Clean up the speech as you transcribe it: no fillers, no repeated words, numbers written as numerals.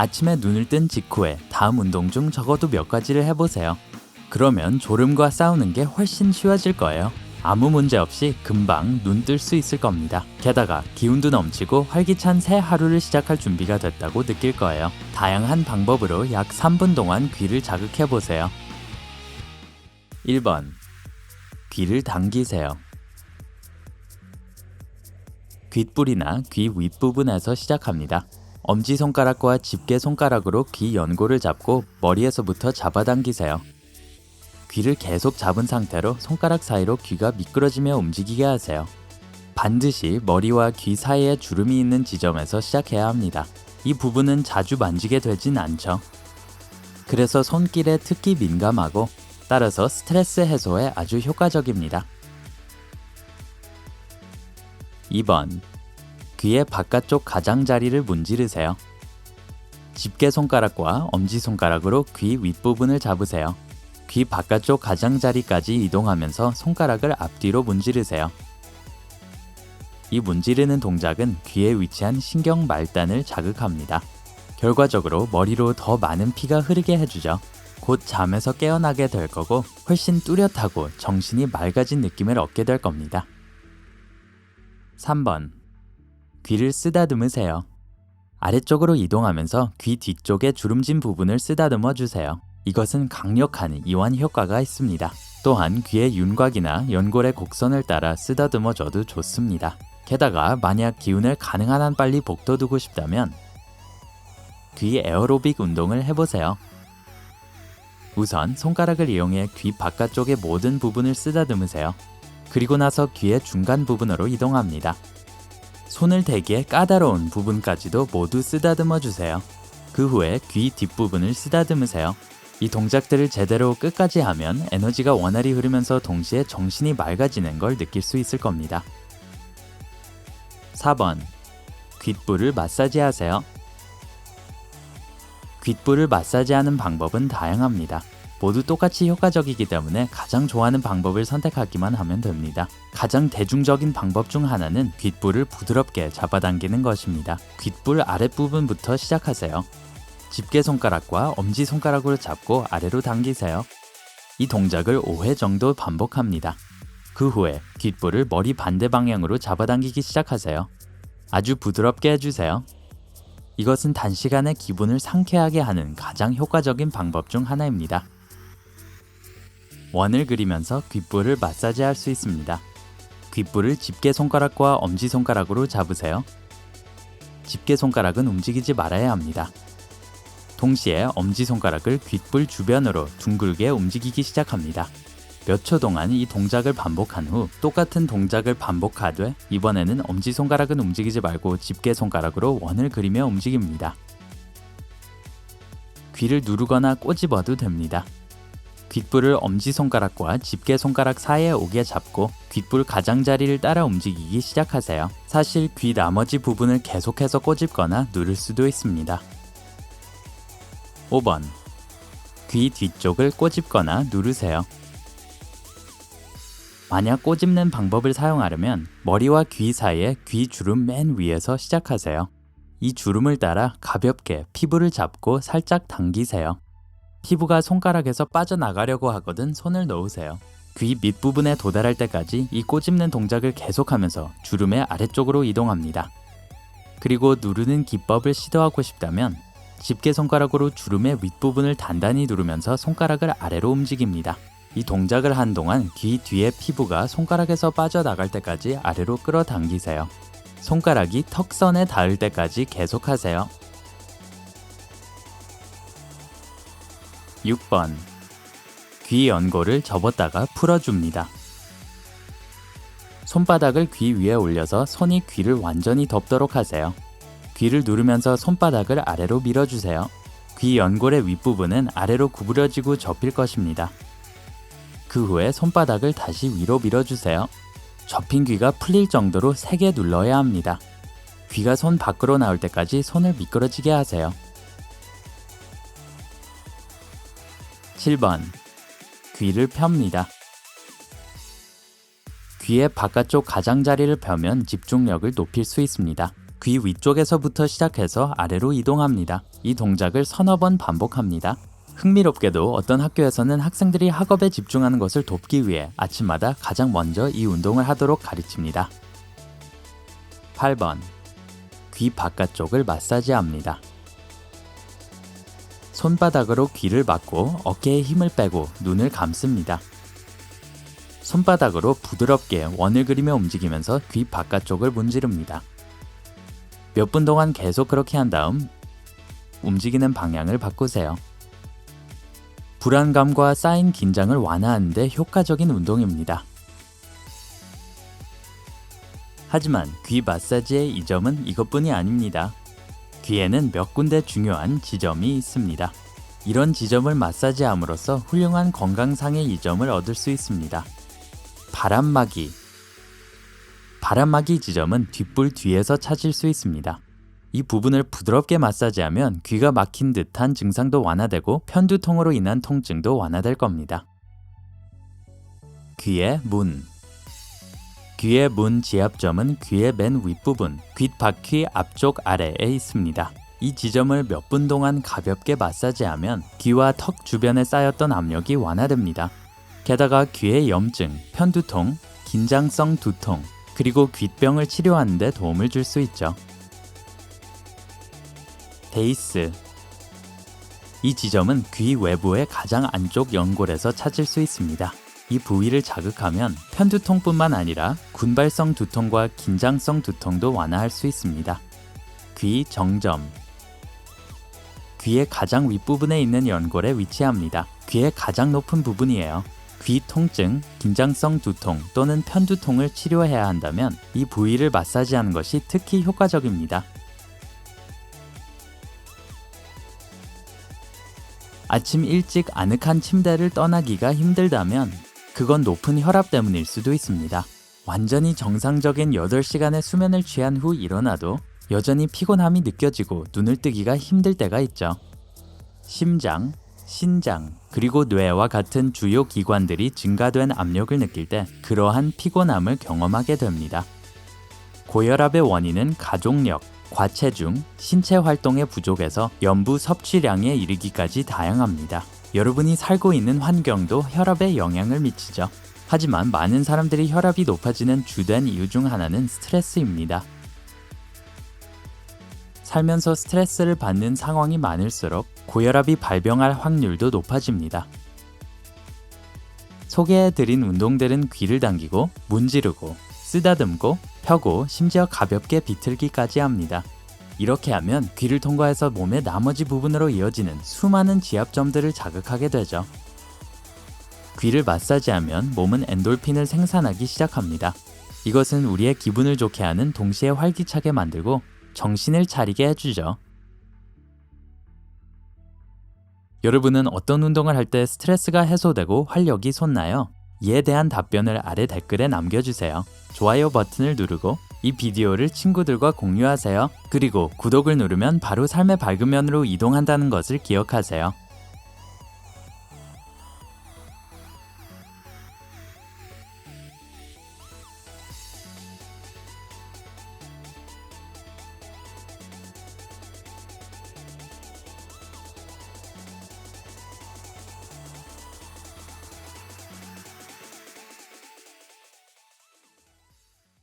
아침에 눈을 뜬 직후에 다음 운동 중 적어도 몇 가지를 해보세요. 그러면 졸음과 싸우는 게 훨씬 쉬워질 거예요. 아무 문제 없이 금방 눈 뜰 수 있을 겁니다. 게다가 기운도 넘치고 활기찬 새 하루를 시작할 준비가 됐다고 느낄 거예요. 다양한 방법으로 약 3분 동안 귀를 자극해보세요. 1번. 귀를 당기세요. 귓불이나 귀 윗부분에서 시작합니다. 엄지손가락과 집게손가락으로 귀 연골을 잡고 머리에서부터 잡아당기세요. 귀를 계속 잡은 상태로 손가락 사이로 귀가 미끄러지며 움직이게 하세요. 반드시 머리와 귀 사이에 주름이 있는 지점에서 시작해야 합니다. 이 부분은 자주 만지게 되진 않죠. 그래서 손길에 특히 민감하고 따라서 스트레스 해소에 아주 효과적입니다. 2번. 귀의 바깥쪽 가장자리를 문지르세요. 집게손가락과 엄지손가락으로 귀 윗부분을 잡으세요. 귀 바깥쪽 가장자리까지 이동하면서 손가락을 앞뒤로 문지르세요. 이 문지르는 동작은 귀에 위치한 신경 말단을 자극합니다. 결과적으로 머리로 더 많은 피가 흐르게 해주죠. 곧 잠에서 깨어나게 될 거고 훨씬 뚜렷하고 정신이 맑아진 느낌을 얻게 될 겁니다. 3번. 귀를 쓰다듬으세요. 아래쪽으로 이동하면서 귀 뒤쪽에 주름진 부분을 쓰다듬어 주세요. 이것은 강력한 이완 효과가 있습니다. 또한 귀의 윤곽이나 연골의 곡선을 따라 쓰다듬어 줘도 좋습니다. 게다가 만약 기운을 가능한 한 빨리 복돋우고 싶다면 귀 에어로빅 운동을 해보세요. 우선 손가락을 이용해 귀 바깥쪽의 모든 부분을 쓰다듬으세요. 그리고 나서 귀의 중간 부분으로 이동합니다. 손을 대기에 까다로운 부분까지도 모두 쓰다듬어 주세요. 그 후에 귀 뒷부분을 쓰다듬으세요. 이 동작들을 제대로 끝까지 하면 에너지가 원활히 흐르면서 동시에 정신이 맑아지는 걸 느낄 수 있을 겁니다. 4번. 귓불을 마사지하세요. 귓불을 마사지하는 방법은 다양합니다. 모두 똑같이 효과적이기 때문에 가장 좋아하는 방법을 선택하기만 하면 됩니다. 가장 대중적인 방법 중 하나는 귓불을 부드럽게 잡아당기는 것입니다. 귓불 아랫부분부터 시작하세요. 집게손가락과 엄지손가락으로 잡고 아래로 당기세요. 이 동작을 5회 정도 반복합니다. 그 후에 귓불을 머리 반대 방향으로 잡아당기기 시작하세요. 아주 부드럽게 해주세요. 이것은 단시간에 기분을 상쾌하게 하는 가장 효과적인 방법 중 하나입니다. 원을 그리면서 귓불을 마사지할 수 있습니다. 귓불을 집게손가락과 엄지손가락으로 잡으세요. 집게손가락은 움직이지 말아야 합니다. 동시에 엄지손가락을 귓불 주변으로 둥글게 움직이기 시작합니다. 몇 초 동안 이 동작을 반복한 후 똑같은 동작을 반복하되 이번에는 엄지손가락은 움직이지 말고 집게손가락으로 원을 그리며 움직입니다. 귀를 누르거나 꼬집어도 됩니다. 귓불을 엄지손가락과 집게손가락 사이에 오게 잡고 귓불 가장자리를 따라 움직이기 시작하세요. 사실 귀 나머지 부분을 계속해서 꼬집거나 누를 수도 있습니다. 5번. 귀 뒤쪽을 꼬집거나 누르세요. 만약 꼬집는 방법을 사용하려면 머리와 귀 사이에 귀 주름 맨 위에서 시작하세요. 이 주름을 따라 가볍게 피부를 잡고 살짝 당기세요. 피부가 손가락에서 빠져나가려고 하거든 손을 넣으세요. 귀 밑부분에 도달할 때까지 이 꼬집는 동작을 계속하면서 주름의 아래쪽으로 이동합니다. 그리고 누르는 기법을 시도하고 싶다면 집게손가락으로 주름의 윗부분을 단단히 누르면서 손가락을 아래로 움직입니다. 이 동작을 한 동안 귀 뒤의 피부가 손가락에서 빠져나갈 때까지 아래로 끌어당기세요. 손가락이 턱선에 닿을 때까지 계속하세요. 6번. 귀 연골을 접었다가 풀어줍니다. 손바닥을 귀 위에 올려서 손이 귀를 완전히 덮도록 하세요. 귀를 누르면서 손바닥을 아래로 밀어주세요. 귀 연골의 윗부분은 아래로 구부려지고 접힐 것입니다. 그 후에 손바닥을 다시 위로 밀어주세요. 접힌 귀가 풀릴 정도로 세게 눌러야 합니다. 귀가 손 밖으로 나올 때까지 손을 미끄러지게 하세요. 7번. 귀를 펴니다. 귀의 바깥쪽 가장자리를 펴면 집중력을 높일 수 있습니다. 귀 위쪽에서부터 시작해서 아래로 이동합니다. 이 동작을 서너 번 반복합니다. 흥미롭게도 어떤 학교에서는 학생들이 학업에 집중하는 것을 돕기 위해 아침마다 가장 먼저 이 운동을 하도록 가르칩니다. 8번. 귀 바깥쪽을 마사지합니다. 손바닥으로 귀를 막고 어깨에 힘을 빼고 눈을 감습니다. 손바닥으로 부드럽게 원을 그리며 움직이면서 귀 바깥쪽을 문지릅니다. 몇 분 동안 계속 그렇게 한 다음 움직이는 방향을 바꾸세요. 불안감과 쌓인 긴장을 완화하는 데 효과적인 운동입니다. 하지만 귀 마사지의 이점은 이것뿐이 아닙니다. 귀에는 몇 군데 중요한 지점이 있습니다. 이런 지점을 마사지함으로써 훌륭한 건강상의 이점을 얻을 수 있습니다. 바람막이 지점은 뒷불 뒤에서 찾을 수 있습니다. 이 부분을 부드럽게 마사지하면 귀가 막힌 듯한 증상도 완화되고 편두통으로 인한 통증도 완화될 겁니다. 귀의 문 지압점은 귀의 맨 윗부분, 귓바퀴 앞쪽 아래에 있습니다. 이 지점을 몇 분 동안 가볍게 마사지하면 귀와 턱 주변에 쌓였던 압력이 완화됩니다. 게다가 귀의 염증, 편두통, 긴장성 두통, 그리고 귓병을 치료하는 데 도움을 줄 수 있죠. 베이스 이 지점은 귀 외부의 가장 안쪽 연골에서 찾을 수 있습니다. 이 부위를 자극하면 편두통뿐만 아니라 군발성 두통과 긴장성 두통도 완화할 수 있습니다. 귀 정점 귀의 가장 윗부분에 있는 연골에 위치합니다. 귀의 가장 높은 부분이에요. 귀 통증, 긴장성 두통 또는 편두통을 치료해야 한다면 이 부위를 마사지하는 것이 특히 효과적입니다. 아침 일찍 아늑한 침대를 떠나기가 힘들다면 그건 높은 혈압 때문일 수도 있습니다. 완전히 정상적인 8시간의 수면을 취한 후 일어나도 여전히 피곤함이 느껴지고 눈을 뜨기가 힘들 때가 있죠. 심장, 신장, 그리고 뇌와 같은 주요 기관들이 증가된 압력을 느낄 때 그러한 피곤함을 경험하게 됩니다. 고혈압의 원인은 가족력, 과체중, 신체 활동의 부족에서 염부 섭취량에 이르기까지 다양합니다. 여러분이 살고 있는 환경도 혈압에 영향을 미치죠. 하지만 많은 사람들이 혈압이 높아지는 주된 이유 중 하나는 스트레스입니다. 살면서 스트레스를 받는 상황이 많을수록 고혈압이 발병할 확률도 높아집니다. 소개해드린 운동들은 귀를 당기고, 문지르고, 쓰다듬고, 펴고, 심지어 가볍게 비틀기까지 합니다. 이렇게 하면 귀를 통과해서 몸의 나머지 부분으로 이어지는 수많은 지압점들을 자극하게 되죠. 귀를 마사지하면 몸은 엔돌핀을 생산하기 시작합니다. 이것은 우리의 기분을 좋게 하는 동시에 활기차게 만들고 정신을 차리게 해주죠. 여러분은 어떤 운동을 할 때 스트레스가 해소되고 활력이 솟나요? 이에 대한 답변을 아래 댓글에 남겨주세요. 좋아요 버튼을 누르고 이 비디오를 친구들과 공유하세요. 그리고 구독을 누르면 바로 삶의 밝은 면으로 이동한다는 것을 기억하세요.